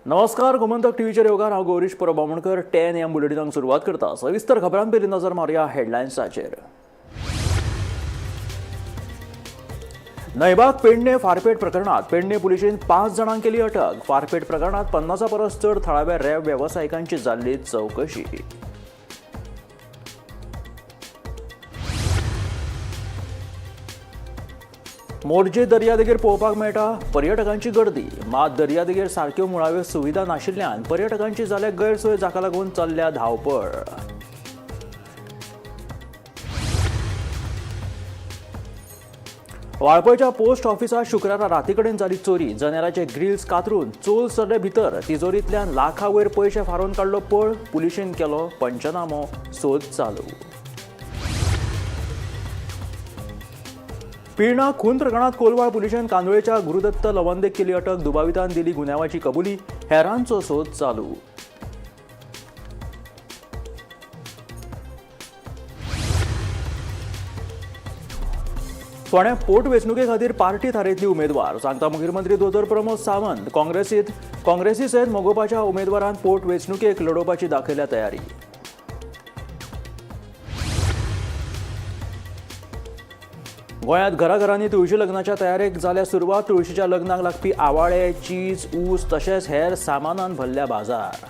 नमस्कार, गोमंतक टीव्हीच्या योगार हांव गौरीश परबामणकर 10 AM बुलेटिनाक सुरवात करता। सविस्तर खबरां पयलीं नजर मारया हेडलायन्साचेर। नयबाग पेडणे फारपेट प्रकरणात पेडणे पुलिशेन 5 जाणांक केली अटक। फारपेट प्रकरणात 50 परस चड थळाव्या रॅब वेवसायिकांची जाल्ली चौकशी। मोरजे दर्यादेगेर पळोवपाक मेळटा पर्यटकांची गर्दी, मात दर्यादेगेर सारक्यो मुळाव्यो सुविधा नाशिल्ल्यान पर्यटकांची जाल्या गैरसोय, जाका लागून चल्ल्या धांवपळ। वाळपयच्या पोस्ट ऑफिसात शुक्रारा रातीकडेन जाली चोरी। जनेलाचे ग्रिल्स कातरून चोर सरले भितर। तिजोरींतल्यान लाखा वयर पयशे फारोवन काडलो पळ। पुलिशेन केलो पंचनामो, सोद चालू। पिर्णा खून प्रकरणात कोलवाळ पुलिशेन कांदोळेच्या गुरुदत्त लवंदेक केली अटक। दुबावितान दिली गुन्यांवाची कबुली, हेरांचो सोद चालू। फोंड्या पोट वेंचणुके खातीर पार्टी थारायतली उमेदवार सांगता मुखेलमंत्री दोतोर प्रमोद सावंत। काँग्रेसी सयत मोगोवपाच्या उमेदवारान पोट वेंचणुकेक लडोवपाची दाखयल्या तयारी। गोंयांत घराघरांनी तुळशी लग्नाच्या तयारेक जाल्या सुरवात। तुळशीच्या लग्नाक लागपी आवाळे, चीज, ऊस तशेंच हेर सामानान भरल्या बाजार।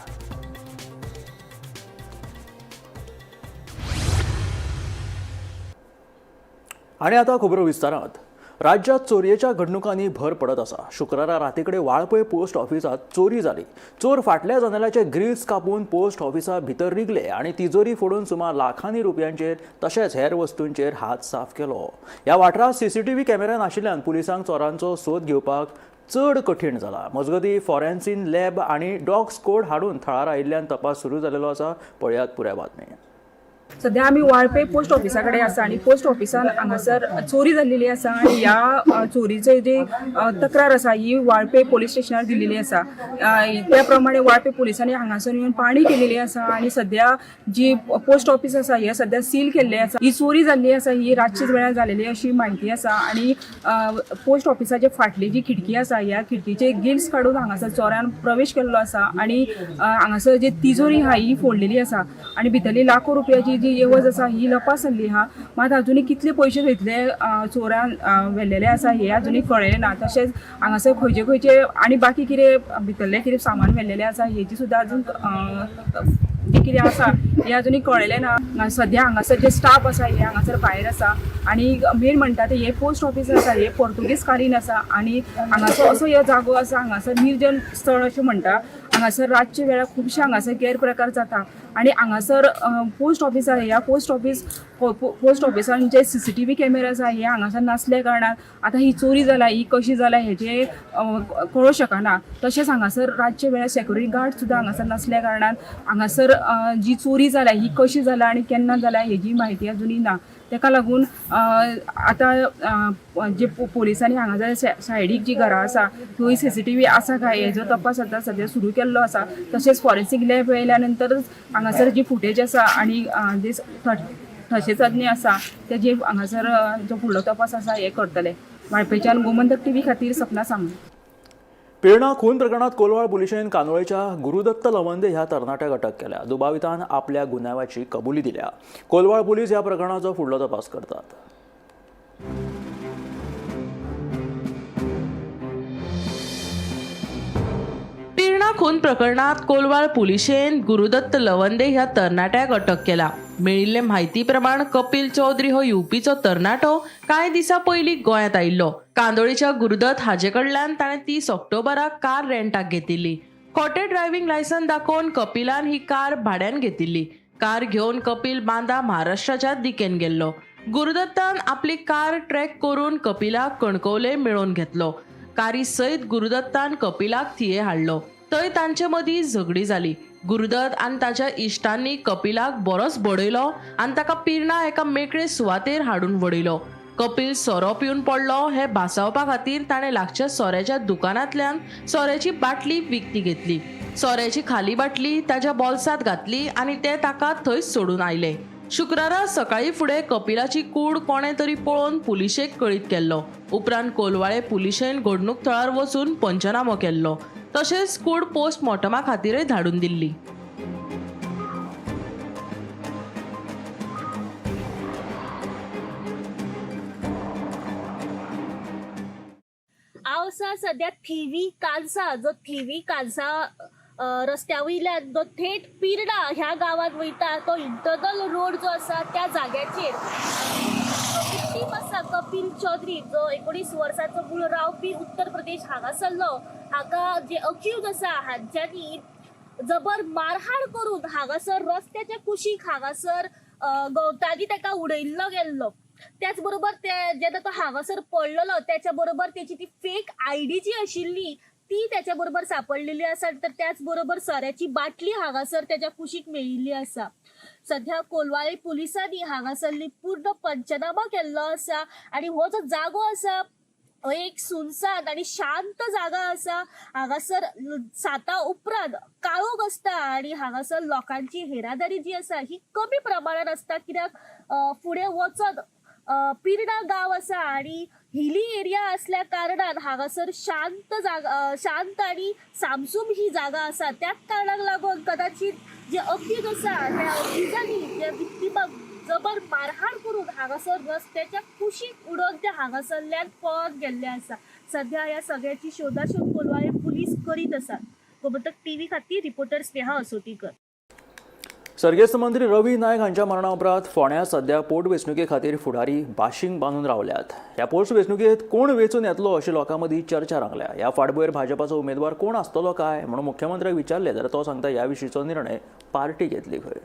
आनी आतां खबरो विस्तारांत। राज्यात चोरयेच्या घडणुकांनी भर पडत आसा। शुक्रारा रातीकडे वाळपय पोस्ट ऑफिसात चोरी जाली। चोर फाटल्या जनेलाचे ग्रिल्स कापून पोस्ट ऑफिसा भितर रिगले आनी तिजोरी फोडून सुमार लाखांनी रुपयांचेर तशेंच हेर वस्तूंचेर हात साफ केलो। ह्या वाठारात सीसीटीव्ही कॅमेरा नाशिल्ल्यान पुलिसांक चोरांचो सोद घेवपाक चड कठीण जाला। मजगतीं फॉरेन्सिक लॅब आनी डॉग स्क्वॉड हाडून थळार आयिल्ल्यान तपास सुरू जाल्लो आसा। पळयात पुराय बातमी। सध्या आम्ही वाळपय पोस्ट ऑफिसाकडे आसा आणि पोस्ट ऑफिसान हांगासर चोरी जाल्लेली आसा आणि ह्या चोरीचे जे तक्रार आसा ही वाळपय पोलीस स्टेशनार दिलेली आसा। त्या प्रमाणे वाळपय पोलिसांनी हांगासर येवन पाहणी केलेली आसा आणि सध्या जी पोस्ट ऑफिस आसा हे सध्या सील केल्ले आसा। ही चोरी जाल्ली आसा ही रातचीच वेळार जाल्लेली अशी माहिती आसा आणि पोस्ट ऑफिसाचे फाटली जी खिडकी आसा ह्या खिडकीचे गिल्स काढून हांगासर चोरान प्रवेश केल्लो आसा आणि हांगासर जी तिजोरी हा ही फोडलेली आसा आणि भितरली लाखो रुपयाची जी येवज आसा ही लपासल्ली हा। मात अजुनी कितले पयशे वयतले चोरान व्हेल्लेले आसा हे अजुनी कळ्ळें ना। तशेंच हांगासर खंयचे आनी बाकी कितें भितरले कितें सामान व्हेल्लेलें आसा हेची सुद्दां अजून जे कितें आसा हे अजुनी कळ्ळें ना। सध्या हांगासर जे स्टाफ आसा हे हांगासर भायर आसा आणि मेन म्हणटा ते हे पोस्ट ऑफिस आसा हे पोर्तुगीज कालीन आसा आणि हांगासर असो हो जागो आसा हांगासर निर्जन स्थळ अशें म्हणटा। हांगासर रातचे वेळार खुबशे हांगासर गैरप्रकार जाता आणि हांगासर पोस्ट ऑफिस आहे ह्या पोस्ट ऑफिसान जे सीसीटीव्ही कॅमेरा आसा हे हांगासर नासल्या कारणान आता ही चोरी जाला ही कशी जाला हेजे कळूं शकना। तशेंच हांगासर रातचे वेळार सेक्युरिटी गार्ड सुद्दां हांगासर नासल्या कारणान हांगासर जी चोरी जाला ही कशी जाला आणि केन्ना जाला हेजी म्हायती अजुनी ना। तेका लागून आता जे पोलिसांनी हांगासर सायडीक जी घरां आसा थंय सीसीटीव्ही आसा काय हेजो तपास आता सध्या सुरू केल्लो आसा। तशेंच फॉरेन्सिक लॅब येयल्या नंतरच हांगासर जी फुटेज आसा आणि जे ठसे तज्ञ आसा ते जे हांगासर जो फुडलो तपास आसा हे करतले। वाळपयच्यान गोमंतक टीव्ही खातीर सपना सांग। पिर्णा खून प्रकरणात कोलवाळ पुलिशेन कांदोळेच्या गुरुदत्त लवंदे ह्या तरणाट्याक अटक केल्या। दुबावितान आपल्या गुन्यांवाची कबुली दिल्या। कोलवाळ पुलीस ह्या प्रकरणाचो फुडलो तपास करतात। पिर्णा खून प्रकरणात कोलवाळ पुलिशेन गुरुदत्त लवंदे ह्या तरणाट्याक अटक केला। मेळिल्ले म्हायती प्रमाण कपिल चौधरी हो यूपीचो तरणाटो कांय दिसा पयलीं गोंयांत आयिल्लो। कांदोळेच्या गुरुदत्त हाजे कडल्यान ताणें 30 ऑक्टोबराक कार रेंटाक घेतिल्ली। खोटे ड्रायव्हिंग लायसन दाखोवन कपिलान ही कार भाड्यान घेतिल्ली। कार घेवन कपिल बांदा महाराष्ट्राच्या दिकेन गेल्लो। गुरुदत्तान आपली कार ट्रॅक करून कपिलाक कणकवले मेळोवन घेतलो। कारी सयत गुरुदत्तान कपिलाक थिये हाडलो। थंय तांचे मदीं झगडी जाली। गुरुदत्त आनी ताच्या इश्टांनी कपिलाक बरोच बडयलो आनी ताका पिर्णा एका मेकळे सुवातेर हाडून वडयलो। कपिल सोरो पिवन पडलो हे भासावपा खातीर ताणें लागच्या सोऱ्याच्या दुकानांतल्यान सोऱ्याची बाटली विकती घेतली। सोऱ्याची खाली बाटली ताच्या बोल्सांत घातली आनी ते ताका थंयच सोडून आयले। शुक्रारा सकाळी फुडें कपिलाची कूड कोणे तरी पळोवन पुलिशेक कळीत केल्लो। उपरांत कोलवाळे पुलिशेन घडणूक थळार वचून पंचनामो केल्लो। तशेंच कूड पोस्टमॉर्टमा खातीरय धाडून दिल्ली. आवसा सध्या थिवी कालसा रस्त्या वयल्यान तो थेट पिर्डा ह्या गावात वयता तो इंटरनल रोड जो आसा त्या जाग्याचेर टीम आसा कपिल चौधरी जो 19 वर्सांचो मूळ रावपी उत्तर प्रदेश हांगासरलो हाका जे अक्यूज आसा हांच्यांनी जबर मारहाण करून हांगासर रस्त्याच्या कुशीक हांगासर गवतांनी ताका उडयल्लो गेल्लो. त्याच बरोबर जेन्ना तो हांगासर पडलेलो त्याच्या बरोबर त्याची ती फेक आयडी जी आशिल्ली ती त्याच्या बरोबर सापडलेली आसा. तर त्याच बरोबर सोऱ्याची बाटली हांगासर त्याच्या कुशीक मेळिल्ली आसा. सध्या कोलवाळे पुलिसांनी हांगासरली पूर्ण पंचनामा केल्लो आसा आणि हो जो जागो आसा हो एक सुनसान आणि शांत जागा आसा. हांगासर 7 उपरांत काळोख आसता आणि हांगासर लोकांची येरादारी जी आसा ही कमी प्रमाणात आसता. कित्याक फुडें वचत पिर्डा गांव आसा आणि हिली एरिया असल्या कारणान हांगासर शांत आणि सामसूम ही जागा आसा. त्याच कारणाक लागून कदाचित जे अक्यूज आसा त्या अक्यूजांनी जे विक्टिमाक जबर मारहाण करून हांगासर रस्त्याच्या कुशीक उडोवन ते हांगासरल्यान पळत गेल्ले आसा. सध्या ह्या सगळ्याची शोधाशोध कोलवाळे पुलीस करीत आसात. गोमंतक टीव्ही खातीर रिपोर्टर स्नेहा असोतीकर. सर्गेस्त मंत्री रवी नायक हांच्या मरणा उपरांत फोंड्यां सध्या पोटवेंचणुके खातीर फुडारी बाशिंग बांदून रावल्यात. ह्या पोटवेंचणुकेंत कोण वेंचून येतलो अशी लोकां मदीं चर्चा रंगल्या. ह्या फाटभुंयेर भाजपाचो उमेदवार कोण आसतलो काय म्हणून मुख्यमंत्र्याक विचारले जाल्यार तो सांगता ह्या विशींचो निर्णय पार्टी घेतली खंय.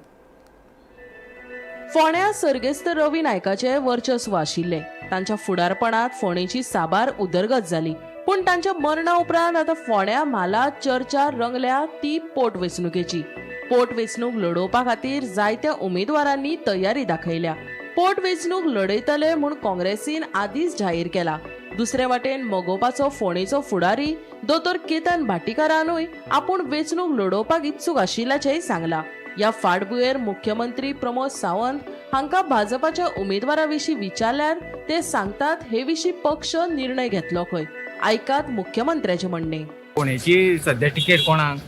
फोंड्या सर्गेस्त रवी नायकाचे वर्चस्व आशिल्ले. तांच्या फुडारपणात फोंडेची साबार उदरगत जाली. पूण तांच्या मरणा उपरांत आतां फोंड्या म्हालात चर्चा रंगल्या ती पोटवेंचणुकेची. पोटवेंचणूक लडोवपा खातीर जायत्या उमेदवारांनी तयारी दाखयल्या. पोटवेंचणूक लडयतले म्हूण काँग्रेसीन आदींच जाहीर केला. दुसरे वाटेन मोगोपाचो फोंडेचो फुडारी दोतोर केतन भाटीकारानूय आपूण वेंचणूक लडोवपाक इत्सूक आशिल्ल्याचेंय सांगलां. ह्या फाटभुंयेर मुख्यमंत्री प्रमोद सावंत हांकां भाजपाच्या उमेदवारा विशीं विचारल्यार ते सांगतात हे विशीं पक्ष निर्णय घेतलो खंय. आयकात मुख्यमंत्र्याचें म्हणणें. फोंडेची सध्या टिकेट कोणाक?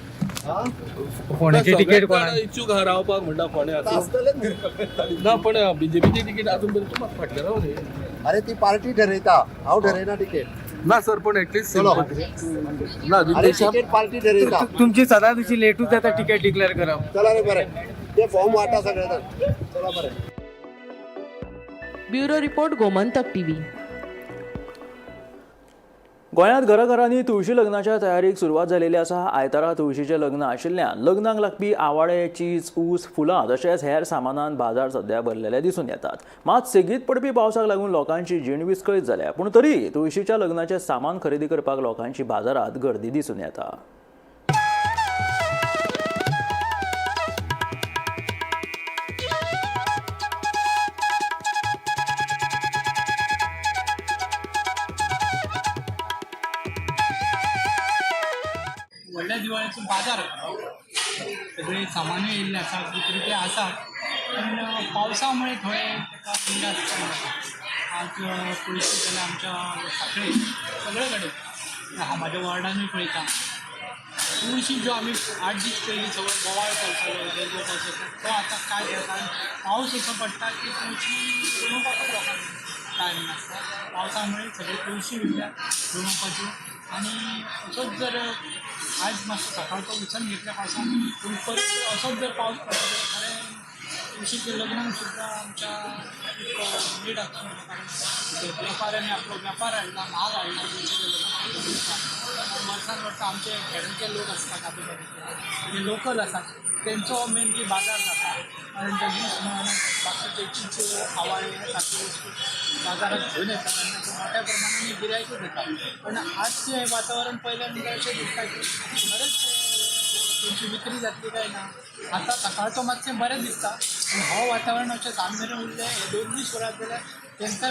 फोंडेची टिकेट कोणाक? इच्छुक आहा रावपाक म्हणटा फोंड्याक ना पण बीजेपीची टिकेट अजून पर्यंत म्हाका फाटल्यान रावली. अरे ती पार्टी ठरयता, हांव ठरयना टिकेट. ना सर पण एटलीस्ट ना अरे टिकेट पार्टी ठरयता. तुमची सदांची लेटूच जाता टिकेट डिक्लेअर करप. चला रे बरें, ते फॉर्म वाटा सगळे जाण. चला बरें. Bureau report Gomantak TV. गोंयांत घराघरांनी तुळशी लग्नाच्या तयारीक सुरवात जालेली आसा. आयतारा तुळशीचें लग्न आशिल्ल्यान लग्नाक लागपी आवाळे, चीज, ऊस, फुलां तशेंच हेर सामानान बाजार सध्या भरलेले दिसून येतात. मात सेगीत पडपी पावसाक लागून लोकांची जीण विस्कळीत जाल्या. पूण तरी तुळशीच्या लग्नाचें सामान खरेदी करपाक लोकांची बाजारात गर्दी दिसून येता. व्हडल्या दिवाळीचो बाजार सगळे सामान येयल्ले आसात, विक्रेते आसात. पण पावसामुळे थोडे ताका फुडले आसता. आज पळयत जाल्यार आमच्या सांखळे सगळे कडेन हांव म्हाज्या वॉर्डानूय पळयता तुळशी जो आमी 8 दीस पयलीं सगळो बोवाळ करतालो वेगळो करतालो तो आतां काय करता पावस असो पडटा की तुळशी रुंवपाचो लोकांक टायम नासता. पावसामुळे सगळे तुळशी विकल्या रुंवपाच्यो आणि असोच जर आज मातसो सकाळचो उचल घेतल्या पावसान पूण परत असोच जर पावस पडटा जाल्यार खरें तुळशीच्या लग्नाक सुद्दां आमच्या एक नीड आसता. कारण वेपाऱ्यांनी आपलो वेपार हाडला, म्हाल हाडला तुळशीच्या लग्नाक. वर्सान वर्सा आमचे खेड्यांचे लोक आसतात आजूबाजूचे लोकल आसात तेंचो मेनली बाजार जाता. कारण ते दीस म्हण बाकीचे चिंच्यो, आवाळे सारके वस्तू बाजारात घेवन येतात आनी मोठ्या प्रमाणात गिरायकूच येता. पण आजचे वातावरण पळयल्यार म्हणजे अशें दिसता की खरेंच तेंची विक्री जातली काय ना. आतां सकाळचो मातशें बरें दिसता पूण हो वातावरण अशें जावन मेरेन उरलें हे 2 दीस उरत जाल्यार तेंकाय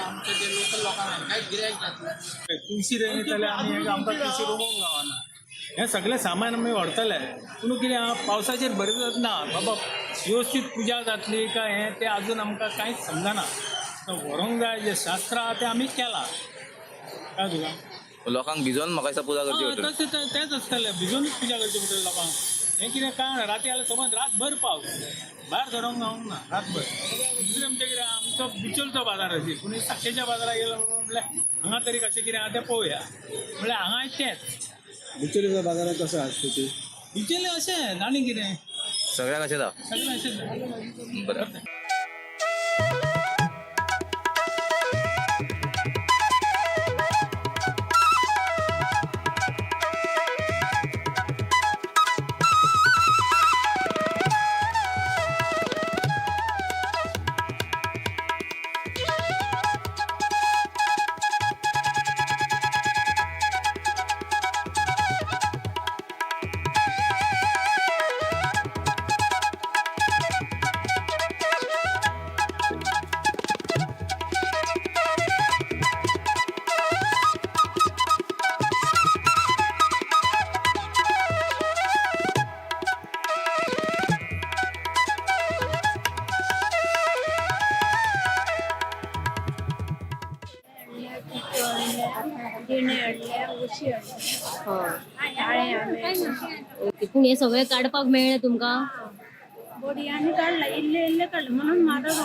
आमचे जे लोकल लोकांक हांकांय गिरायक जातलें. तुळशी रंगयतले आमी आमकां तुळशी रोवंक गावना. हें सगळें सामान आमी व्हरतले पूण कितें पावसाचेर बरें ना बाबा वेवस्थीत पुजा जातली काय हें तें आजून आमकां कांयच समजना. व्हरोंक जाय जें शास्त्र आहा तें आमी केलां काय तुका लोकांक भिजोन म्हाका दिसता पुजा करची पडटली. तसं तेच आसतलें भिजूनच पुजा करची पडटली लोकांक. हें कितें काय राती जाल्यार समज रातभर पावस भायर सरोंक गावूंक ना रातभर. दुसरें म्हणजे कितें आमचो बिचोलचो बाजार अशी पूण साखरेच्या बाजाराक गेलो म्हटल्यार हांगा तरी कशें कितें आहा तें पळोवया म्हळ्यार हांगा तेंच बिचोलीच्या बाजारात कसं आसता ती? बिचोले अशें आनी कितें सगळ्यांक अशें दा सगळें अशें बरें. ओके पूण हे सगळें काडपाक मेळ्ळें तुमकां? बोडयांनी काढला इल्ले इल्ले काढले म्हणून म्हारग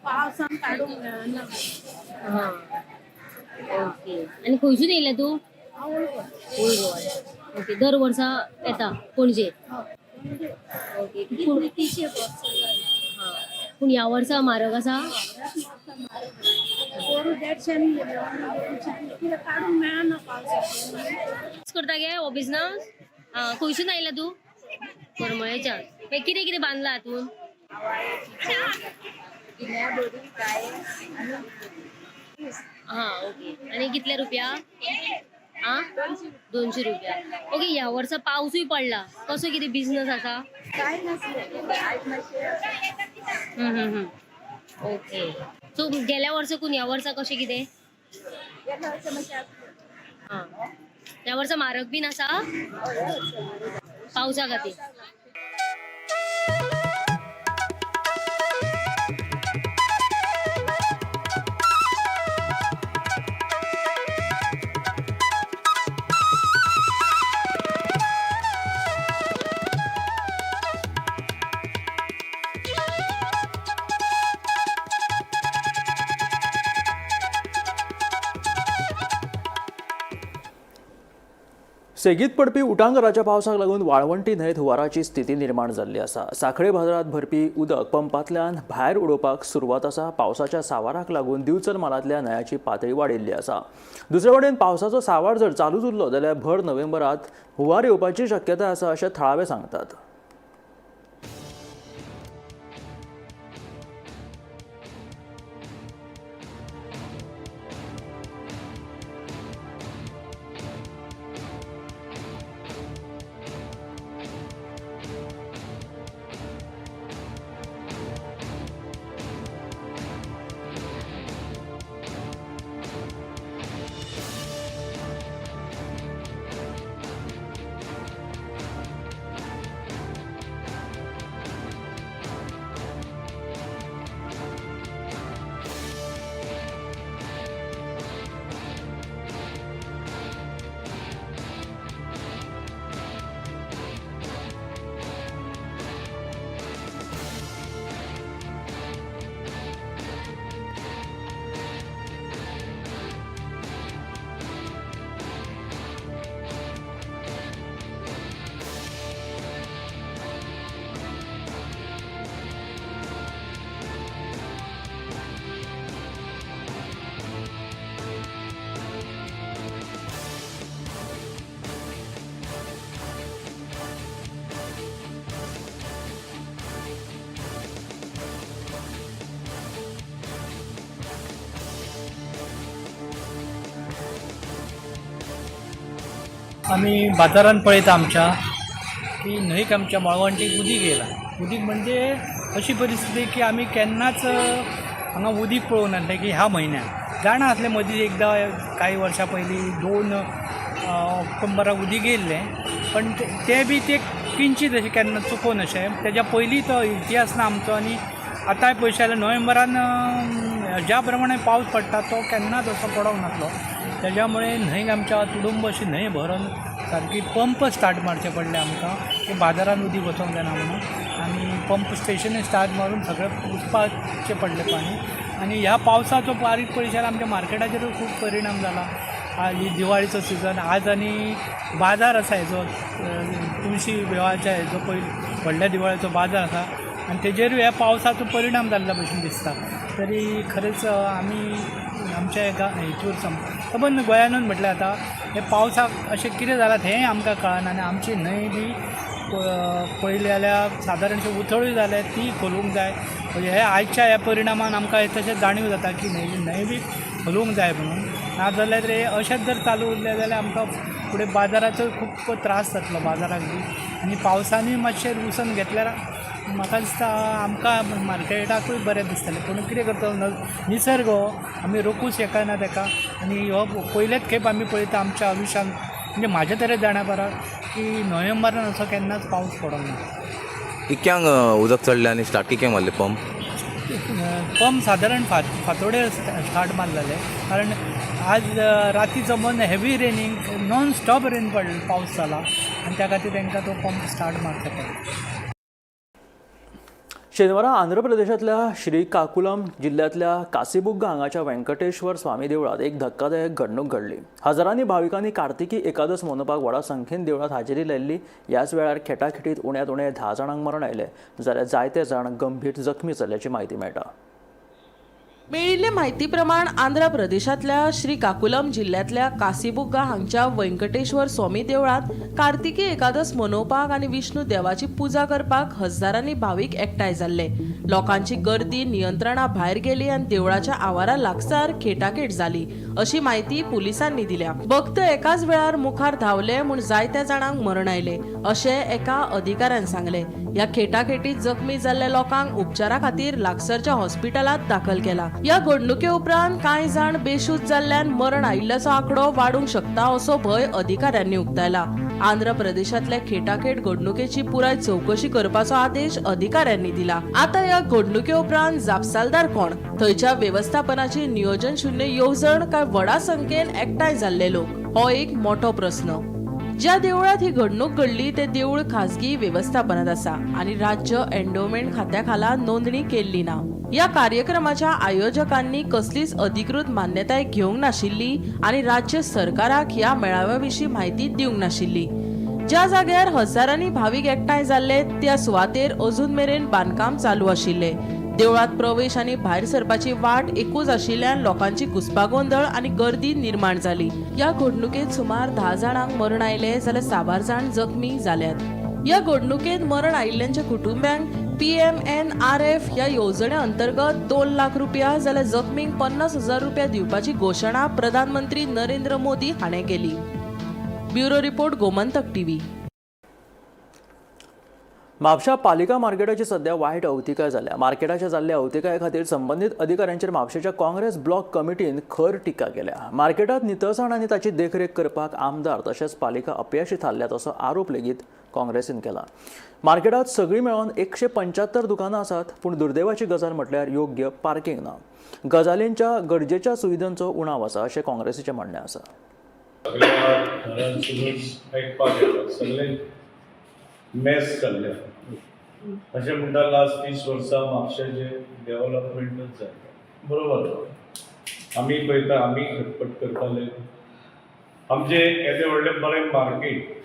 पावसान काढूंक मेळना. हां ओके आनी खंयसून येयलें तूं? ओके दर वर्सा येता पणजे? ओके पूण हां पूण ह्या वर्सा म्हारग आसा? पोरू 150 कितें काढूंक मेळना पावसान. करता गे हो बिझनस? हां खंयसून आयला तूं? करमळेच्यान. मागीर कितें कितें बांदलां हातून? हां ओके आनी कितले रुपया? आं 200 रुपया. ओके ह्या वर्सा पावसूय पडला कसो कितें बिझनस आसा? काय नसलें ओके सो गेल्या वर्साकून ह्या वर्सा कशें कितें? हां ह्या वर्सा म्हारग बीन आसा पावसा खातीर? सेगीत पडपी उटांगराच्या पावसाक लागून वाळवंटी न्हंयेत हुंवाराची स्थिती निर्माण जाल्ली आसा. सांखळे बाजारात भरपी उदक पंपांतल्यान भायर उडोवपाक सुरवात आसा. पावसाच्या सावाराक लागून दिवचल मालांतल्या न्हंयाची पातळी वाडिल्ली आसा. दुसरे वटेन पावसाचो सावार जर चालूच उरलो जाल्यार भर नोव्हेंबरात हुंवार येवपाची शक्यताय आसा अशें थळावे सांगतात. आम्ही बाजारात पळयता आमच्या की न्हंयक आमच्या माळवंटीक उदीक येयला. उदीक म्हणजे अशी परिस्थिती की आम्ही केन्नाच हांगा उदीक पळोवंक नासलें की ह्या म्हयन्यात जाणा आसलें मदीं एकदां काही वर्सां पयलीं 2 ऑक्टोबराक उदीक येयल्लें पण ते बी ते किंचीत अशें केन्ना चुकोवन अशें तेज्या पयलीं तो इतिहास ना आमचो. आनी आतांय पळयशें जाल्यार नोव्हेंबरान ज्या प्रमाणे पावस पडटा तो केन्नाच असो पडोंक नासलो. त्याच्यामुळे न्हंयक आमच्या तुडुंब अशी न्हंय भरून सारकी पंप स्टार्ट मारचे पडले आमकां की बाजारान उदीक वचोंक जायना म्हणून आनी पंप स्टेशनूय स्टार्ट मारून सगळें पुसपाचें पडलें पाणी आनी ह्या पावसाचो बारीक पडशार आमच्या मार्केटाचेरूय खूब परिणाम जाला. ही दिवाळीचो सिजन आज आनी बाजार आसा हेजो तुळशी विवाहाच्या हेजो व्हडल्या दिवाळीचो बाजार आसा आनी तेजेरूय ह्या पावसाचो परिणाम जाल्ल्या भशेन दिसता. तरी खरेंच आमी आमच्या हेतूर सबंद गोंयानूच म्हटल्यार आतां हे पावसाक अशें कितें जालां हेंय आमकां कळना आनी आमची न्हंय बी पळयली जाल्यार सादारणशी उथळूय जाल्यार ती खोलूंक जाय. म्हणजे हे आयच्या ह्या परिणामान आमकां तशें जाणीव जाता की न्हंय बी खोलूंक जाय म्हणून. नाजाल्यार रे अशेंच जर चालू उरलें जाल्यार आमकां फुडें बाजाराचो खूब त्रास जातलो बाजाराक बी आनी पावसानूय मातशें उसण घेतल्यार म्हाका दिसता आमकां मार्केटाकूय बरें दिसतलें. पूण कितें करता निसर्ग आमी रोखूच शकना ताका आनी हो पयलेच खेप आमी पळयता आमच्या आयुश्यान म्हणजे म्हाज्या तरेन जाणा बरा की नोव्हेंबरान असो केन्नाच पावस पडोंक ना. इक्यांक उदक चडलें आनी स्टार्ट कित्याक मारले पंप सादारण फातोडे स्टार्ट मारलेले कारण आज राती जमून हेवी रेनींग नॉन स्टॉप रेन पावस जाला आनी त्या खातीर तांकां तो पंप स्टार्ट मारचो पडलो. शेनवारा आंध्र प्रदेशातल्या श्रीकाकुलम जिल्ह्यातल्या कासीबुग्गा हांगाच्या व्यंकटेश्वर स्वामी देवळात एक धक्कादायक घडणूक घडली. हजारांनी भाविकांनी कार्तिकी एकादश मनोवपाक व्हडा संख्येन देवळात हाजेरी लायिल्ली. ह्याच वेळार खेटाखेटीत उण्यांत उणे 10 जाणांक मरण आयले जाल्यार जायते जाण गंभीर जखमी जाल्ल्याची म्हायती मेळटा. मेळिल्ले म्हायती प्रमाण आंध्र प्रदेशातल्या श्रीकाकुलम जिल्ह्यातल्या कासीबुग्गा हांगच्या व्यंकटेश्वर स्वामी देवळात कार्तिकी एकादश मनोवपाक आनी विष्णू देवाची पुजा करपाक हजारांनी भाविक एकठांय जाल्ले. लोकांची गर्दी नियंत्रणा भायर गेली आनी देवळाच्या आवारा लागसार खेटाखेट जाली अशी म्हायती पुलिसांनी दिल्या. भक्त एकाच वेळार मुखार धांवले म्हूण जायत्या जाणांक मरण आयले अशें एका अधिकाऱ्यान सांगले. ह्या खेटाखेटीत जखमी जाल्ल्या लोकांक उपचारा खातीर लागसरच्या हॉस्पिटलात दाखल केला. या घडणुके उपरांत कांय जाण बेशूद जाल्ल्यान मरण आयिल्ल्याचो आंकडो वाडूंक शकता असो भंय अधिकाऱ्यांनी उक्तायला. आंध्र प्रदेशातल्या खेटाखेट घडणुकेची पुराय चौकशी करपाचो आदेश अधिकाऱ्यांनी दिला. आता या घडणुके उपरांत जापसालदार कोण? थंयच्या व्यवस्थापनाची नियोजन शून्य येवजण काय व्हडा संख्येन एकठांय जाल्ले लोक हो एक मोठो प्रस्न. ज्या देवळात ही घडणूक घडली ते देऊळ खासगी व्यवस्थापनात आसा आणि राज्य एंडोमेंट खात्या खाला नोंदणी केल्ली ना. या कार्यक्रमाच्या आयोजकांनी कसलीच अधिकृत मान्यताय घेवंक नाशिल्ली आणि राज्य सरकाराक ह्या मेळाव्याविशीं म्हायती दिवंक नाशिल्ली. ज्या जाग्यार हजारांनी भाविक एकठांय जाल्ले त्या सुवातेर अजून मेरेन बांदकाम चालू आशिल्ले. देवळात प्रवेश आणि भायर सरपाची वाट एकूच आशिल्ल्यान लोकांची घुसपागोंदळ आणि गर्दी निर्माण जाली. या घडणुकेत सुमार 10 जाणांक मरण आयले जाल्यार 6 जाण जखमी जाल्यात. या घडणुकेत मरण आयिल्ल्यांच्या कुटुंबियांक PMNRF या येवजणे अंतर्गत 2 लाख रुपया जाल्यार जखमींक 50,000 रुपया दिवपाची घोषणा प्रधानमंत्री नरेंद्र मोदी हाणें केली. Bureau report Gomantak TV. म्हापशा पालिका मार्केटाची सध्या वायट अवतिकाय जाल्या. मार्केटाच्या जाल्ल्या अवतिकाये खातीर संबंधीत अधिकाऱ्यांचेर म्हापशेच्या काँग्रेस ब्लॉक कमिटीन खर टिका केल्या. मार्केटात नितळसाण आनी ताची देखरेख करपाक आमदार तशेंच पालिका अपयशी थारल्यात असो आरोप लेगीत काँग्रेसीन केला. मार्केटात सगळी मेळोन 175 दुकानां आसात पूण दुर्दैवाची गजाल म्हटल्यार योग्य पार्किंग ना. गजालींच्या गरजेच्या सुविधांचो उणाव आसा अशें काँग्रेसीचें म्हणणें आसा. सगळे मेस जाल्ले अशें म्हणटा लास्ट 30 वर्सां म्हापशेचें डेव्हलपमेंटूच जाता. बरोबर आमी पळयता आमी खटपट करताले आमचे येदे व्हडले बरें मार्केट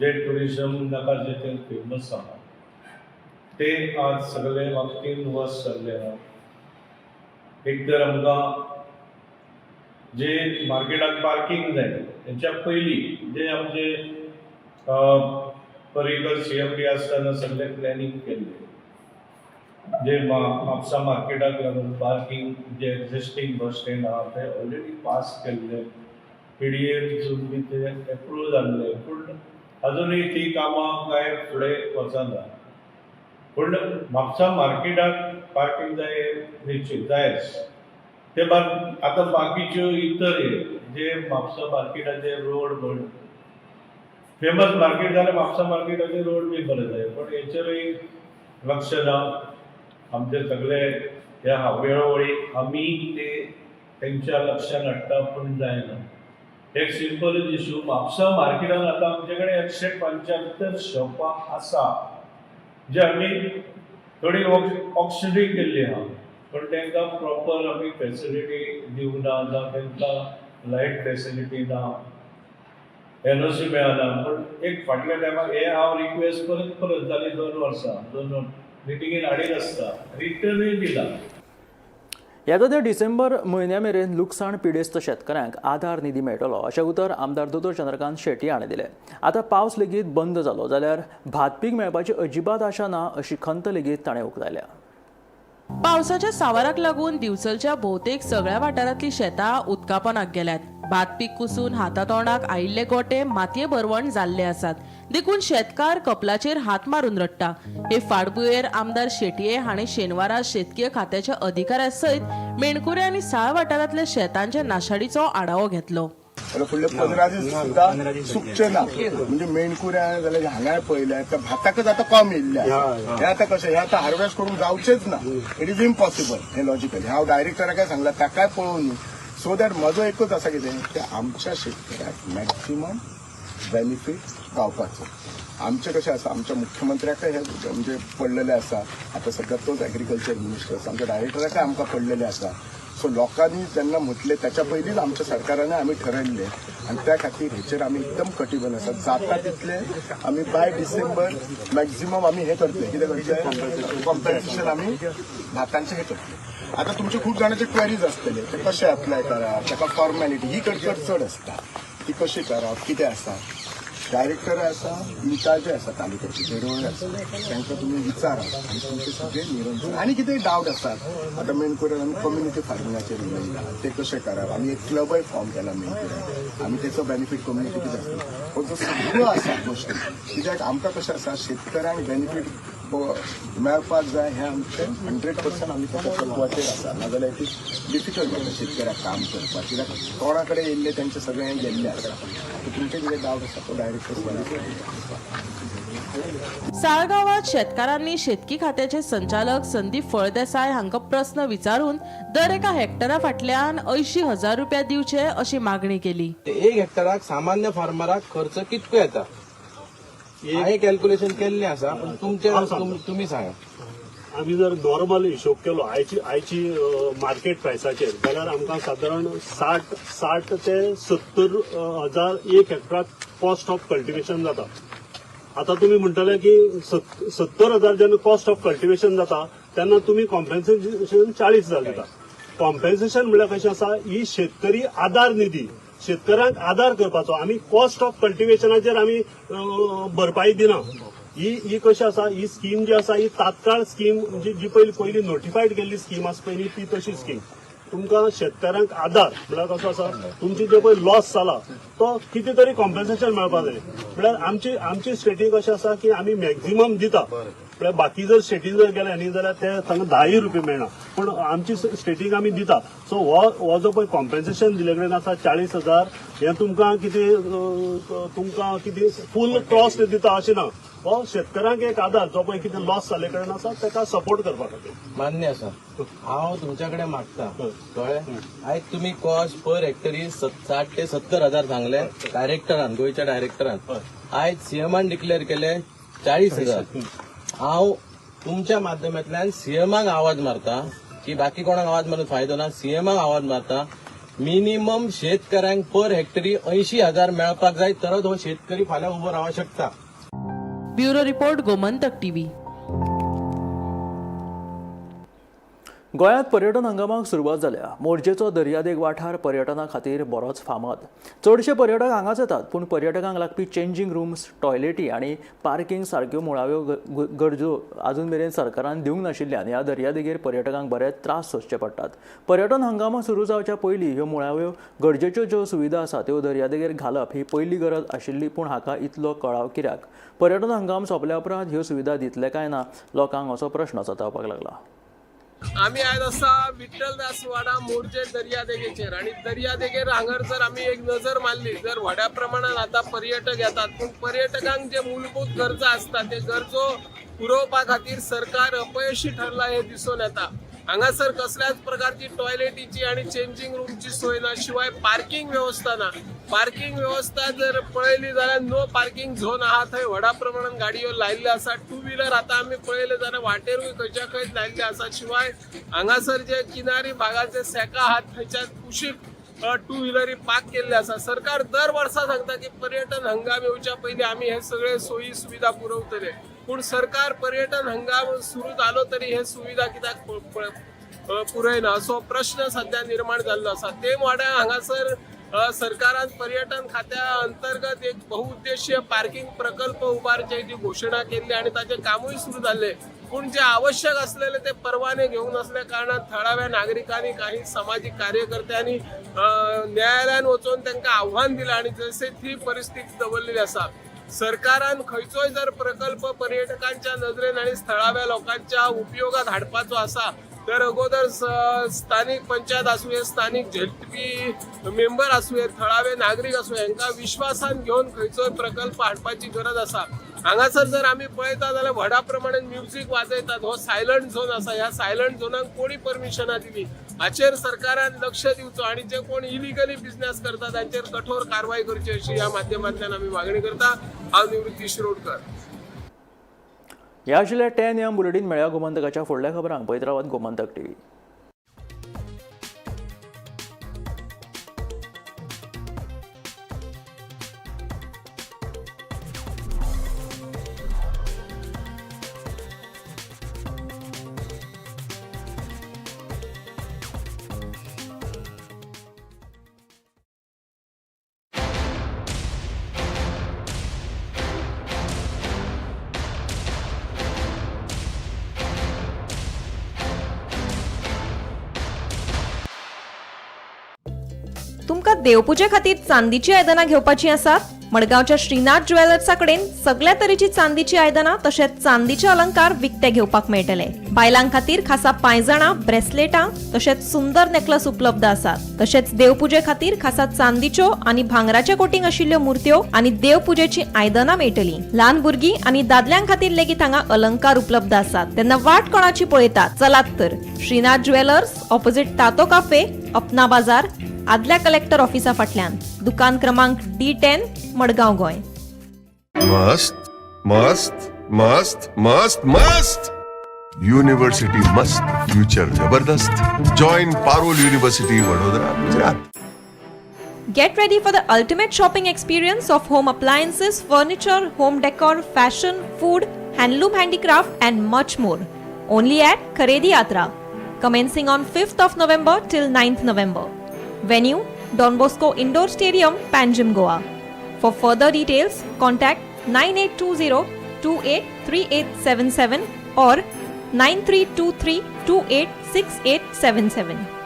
जे ट्युरिजम नाका जे ते फेमस आहा ते आज सगळे बाबतीन वस जाल्ले आहा. एक तर आमकां जे मार्केटाक पार्किंग जाय तेच्या पयलीं जे आमचे पर्रीकर CMD आसतना सगळे प्लॅनिंग केल्ले जे म्हापसा मार्केटाक लागून पार्किंग जे एक्झिस्टींग बस स्टँड आहा ते ऑलरेडी पास केल्ले PDAसून बी ते एप्रूव जाल्ले पूण अजुनूय ती कामां कांय फुडें वचना. पूण म्हापसा मार्केटाक पार्किंग जाय निश्चित जायच. ते बाद आतां बाकीच्यो इतर जे म्हापसा मार्केटाचे रोड म्हण फेमस मार्केट जाल्यार म्हापसा मार्केटाचे रोड बी बरे जाय पण हेचेरूय लक्ष ना. आमचे सगळे ह्या वेळोवेळी आमी ते तेंच्या लक्षान हाडटा पूण जायना. एक सिंपल इश्यू, म्हापसा मार्केटान आतां आमचे कडेन 175 शॉपां आसा जे आमी थोडी ऑक्शनरी केल्ली आहा, पण तांकां प्रॉपर आमी फॅसिलिटी दिवंक ना, जावं तांकां लायट फॅसिलिटी ना, एनओसी मेळना. पण एक फाटल्या टायमार हे हांव रिक्वेस्ट परत जाली 2 वर्सां मिटिंगेन हाडीत आसता, रिटर्नूय दिला. येता त्या डिसेंबर म्हयन्या मेरेन लुकसाण पिडेस्त शेतकऱ्यांक आधार निधी मेळटलो अशें उतर आमदार दोतोर चंद्रकांत शेट्टी हाणें दिलें. आतां पावस लेगीत बंद जालो जाल्यार भात पीक मेळपाची अजिबात आशा ना अशी खंत लेगीत ताणें उक्तायल्या. पावसाच्या सावाराक लागून दिवचलच्या भोवतेक सगळ्या वाठारांतली शेतां उदकापनाक गेल्यात. भात पीक कुसून हातातोंडाक आयिल्ले गोटे मातये भरवण जाल्ले आसात. देखून शेतकार कपलाचेर हात मारून रडटा. हे फाटभुंयेर आमदार शेटये हाणें शेनवारा शेतकी खात्याच्या अधिकाऱ्यां सयत मेणकुरे आनी साळ वाठारांतल्या शेतांच्या नाशाडीचो आढावो घेतलो. फुडले 15 दीस सुद्दां सुकचे ना. म्हणजे मेणकुऱ्या जाल्यार हांगा पळयल्या त्या भाताकच आतां कम येयल्ले. हे आतां कशें, हे आतां हार्वेस्ट करून जावचेच ना. It is impossible. हे लॉजिकली हांव डायरेक्टराक सांगला ताकाय पळोवन. सो दॅट म्हजो एकूच आसा कितें की आमच्या शेतकऱ्याक मॅक्सिमम बेनिफीट गावपाचो. आमचे कशें आसा, आमच्या मुख्यमंत्र्याकय हे म्हणजे पडलेले आसा. आतां सगळ्यात तोच एग्रीकल्चर मिनिस्टर आसा, आमच्या डायरेक्टराकय आमकां पडलेले आसा. सो लोकांनी जेन्ना म्हटले त्याच्या पयलींच आमच्या सरकारान आमी ठरयल्ले आनी त्या खातीर हेचेर आमी एकदम कटिबद्ध आसा. जाता तितले आमी बाय डिसेंबर मॅक्झिमम आमी हे करतले. कितें करतले, कॉम्पेन्सेशन आमी भातांचे हे करतले. आता तुमचे खूप जाणांचे क्वेरीज असतले, ते कशे अप्लाय करप, ताका फॉर्मॅलिटी ही कटकट चड आसता, ती कशी करप, कितें आसा. डायरेक्टर आसा, इन्चार्ज आसा तालुक्याचे, जेडोळे आसा, तांकां तुमी विचारात आनी तुमचे सगळे निरंतर. आनी कितें डावट आसात, आतां मेन करून आमी कम्युनिटी फार्मिंगाचेर उलयला, ते कशें करप. आमी एक क्लबय फॉर्म केला मेन करून, आमी तेचो बेनिफीट कम्युनिटी कितें आसता. पण जो सगळ्यो आसा गोश्टी, कित्याक आमकां कशें आसा, शेतकऱ्यांक बेनिफीट मेळपाक जाय हे आमचे 100% आमी त्याच्या तत्वाचेर आसा. नाजाल्यार इट इज डिफिकल्ट जाता शेतकऱ्याक काम करपाक, कित्याक कोणा कडेन येयल्ले तेंचे सगळे हे गेल्ले आसा. तुमचे कितें डावट आसा तो डायरेक्टर. साळगावात शेतकारांनी शेतकी खात्याचे संचालक संदीप फळदेसाय हांकां प्रस्न विचारून दर एका हेक्टरा फाटल्यान 80,000 रुपया दिवचे अशी मागणी केली. 1 हेक्टराक सामान्य फार्मराक खर्च कितको येता हांवें कॅल्क्युलेशन केल्लें आसा, पण तुमी सांगा. आमी जर नॉर्मल हिशोब केलो आयची मार्केट प्रायसाचेर, जाल्यार आमकां सादारण 60 ते 70,000 1 हेक्टराक कॉस्ट ऑफ कल्टिवेशन जाता. आता तुम्ही म्हणटले की 70,000 जेन्ना कॉस्ट ऑफ कल्टिवेशन जाता तेन्ना तुम्ही कॉम्पेन्सेशन 40,000 दिता. कॉम्पेन्सेशन म्हळ्यार कशें आसा, ही शेतकरी आधार निधी, शेतकऱ्यांक आधार करपाचो. आमी कॉस्ट ऑफ कल्टिवेशनाचेर आमी भरपाई दिना. ही कशी आसा, ही स्कीम जी आसा ही तात्काळ स्कीम, जी पयली नोटिफायड केल्ली स्कीम आसा पयली ती तशी स्कीम. तुमकां शेतकऱ्यांक आधार म्हळ्यार कसो आसा, तुमचे जे पळय लॉस जाला तो कितें तरी कॉम्पेन्सेशन मेळपाक जाय. म्हळ्यार आमची स्ट्रेटी कशी आसा की आमी मॅक्झिमम दिता. म्हळ्यार बाकी जर स्टेटीन जर गेले न्ही जाल्यार ते तांकां 10 रुपये मेळना, पूण आमची स्टेटीक आमी दिता. सो हो जो पळय कॉम्पेन्सेशन दिले कडेन आसा 40,000, हे तुमकां कितें फूल कॉस्ट दिता अशें ना. हो शेतकऱ्यांक एक आधार, जो पळय कितें लॉस जाले कडेन आसा ताका सपोर्ट करपा खातीर. मान्य आसा. हांव तुमच्या कडेन मागता कळ्ळें, आयज तुमी कॉस्ट पर हेक्टरी 60 ते 70,000 सांगले डायरेक्टरान, गोंयच्या डायरेक्टरान. आयज सीएमान डिक्लेअर केले 40,000. हांव तुमच्या माध्यमांतल्यान सीएमाक आवाज मारता की बाकी कोणाक आवाज मारून फायदो ना, सीएमाक आवाज मारता. मिनिमम शेतकऱ्यांक पर हेक्टरी 80,000 मेळपाक जाय, तरच हो शेतकरी फाल्यां उबो रावंक शकता. Bureau report, Gomantak TV. गोंयांत पर्यटन हंगामाक सुरवात जाल्या. मोरजेचो दर्यादेग वाठार पर्यटना खातीर बरोच फामाद. चडशे पर्यटक हांगाच येतात, पूण पर्यटकांक लागपी चेंजिंग रूम्स, टॉयलेटी आनी पार्किंग सारक्यो मुळाव्यो गरजो अजून मेरेन सरकारान दिवंक नाशिल्ल्यान ह्या दर्यादेगेर पर्यटकांक बरे त्रास सोंसचे पडटात. पर्यटन हंगामा सुरू जावच्या पयलीं ह्यो मुळाव्यो गरजेच्यो ज्यो सुविधा आसा त्यो दर्यादेगेर घालप ही पयली गरज आशिल्ली, पूण हाका इतलो कळाव कित्याक? पर्यटन हंगाम सोंपल्या उपरांत ह्यो सुविधा दितले काय ना, लोकांक असो प्रश्न सतावपाक लागला. आम्ही आयज आसा विठ्ठलदास वाडा मोरजे दर्यादेगेचेर, आणि दर्यादेगेर हांगर जर आमी एक नजर मारली जर व्हड्या प्रमाणात आता पर्यटक येतात, पण पर्यटकांक जे मूलभूत गरजा असतात ते गरजो पुरवपा खातीर सरकार अपयशी ठरला हे दिसून येता. हांगासर कसल्याच प्रकारची टॉयलेटीची आणि चेंजिंग रूमची सोय ना, शिवाय पार्किंग व्यवस्था ना. पार्किंग व्यवस्था जर पळयली जाल्यार नो पार्किंग झोन आहा, थंय व्हडा प्रमाणात गाडयो लायिल्ल्यो आसा. टू व्हिलर आता आमी पळयले जाल्यार वाटेरूय खंयच्या खंय लायिल्ले आसा. शिवाय हांगासर जे किनारी भागाचे सेका आहात थंयच्या कुशीक टू व्हिलरी पार्क केल्ले आसा. सरकार दर वर्सा सांगता की पर्यटन हंगाम येवच्या पयलीं आमी हे सगळे सोयी सुविधा पुरवतले, पूण सरकार पर्यटन हंगाम सुरू जालो तरी हे सुविधा कित्याक पुरयना असो प्रश्न सध्या निर्माण जाल्लो आसा. ते वाड्या हांगासर सरकारान पर्यटन खात्या अंतर्गत एक बहुउद्देशीय पार्किंग प्रकल्प उबारचेची घोषणा केल्ली आणि ताचे कामूय सुरू जाल्ले, पूण जे आवश्यक असलेले ते परवाने घेऊन असल्या कारणान थळाव्या नागरिकांनी, काही सामाजिक कार्यकर्त्यांनी न्यायालयान वचून तांकां आव्हान दिलां आणि जसे ती परिस्थिती दवरलेली आसा. सरकारान खंयचोय जर प्रकल्प पर्यटकांच्या नजरेन आणि स्थळाव्या लोकांच्या उपयोगात हाडपाचो आसा तर अगोदर स्थानिक पंचायत आसूं, स्थानिक झेडपी मेंबर आसूं, थळावे नागरीक आसूं, हांकां विश्वासान घेवन खंयचोय प्रकल्प हाडपाची गरज आसा. हांगासर जर आमी पळयता जाल्यार व्हडा प्रमाणात म्युझिक वाजयतात. हो सायलंट झोन आसा. ह्या सायलंट झोनाक कोणी परमिशनां दिली हाचेर सरकारान लक्ष दिवचो आणि जे कोण इलिगली बिझनेस करतात तांचेर कठोर कारवाई करची अशी ह्या माध्यमांतल्यान आमी मागणी करता. हांव निवृत्ती शिरोडकर. ह्या आशिल्ल्या 10 AM बुलेटिन मेळ्या गोमंतकाच्या फुडल्या खबरांक पळयत रावात गोमंतक TV. तुमका देवपूजे खातीर चांदीची आयदनां घेवपाची आसात? मडगावच्या श्रीनाथ ज्वेलर्सा कडेन सगळ्या तरेची चांदीची आयदनां तशेंच चांदीचे अलंकार विकते घेवपाक मेळटले. बायलां खातीर खासा पायजणां, ब्रेसलेटां तशेंच सुंदर नेकलस उपलब्ध आसात. तशेंच देवपूजे खातीर खासा चांदीच्यो आनी भांगराचे कोटिंग आशिल्ल्यो मुर्त्यो आनी देवपूजेची आयदनां मेळटलीं. ल्हान भुरगीं आनी दादल्यांक खातीर लेगीत हांगा अलंकार उपलब्ध आसात. तेन्ना वाट कोणाची पळयतात? चलात तर श्रीनाथ ज्वेलर्स, ऑपोजिट तातो कॅफे, अपना बाजार, आदल्या कलेक्टर ऑफिसा फाटल्यान, दुकान क्रमांक D10, मडगांव, गोंय. मस्त मस्त मस्त मस्त मस्त. युनिव्हर्सिटी मस्त, फ्युचर जबरदस्त. Join Parul university, Vadodara, Gujarat. Get ready for the ultimate shopping experience of home appliances, furniture, home decor, fashion, food, handloom handicraft and much more. Only at Kharedi Yatra. Commencing on 5th of November till 9th November. Venue, Don Bosco Indoor Stadium, Panjim, Goa. For further details, contact 9820283877 or 9323286877.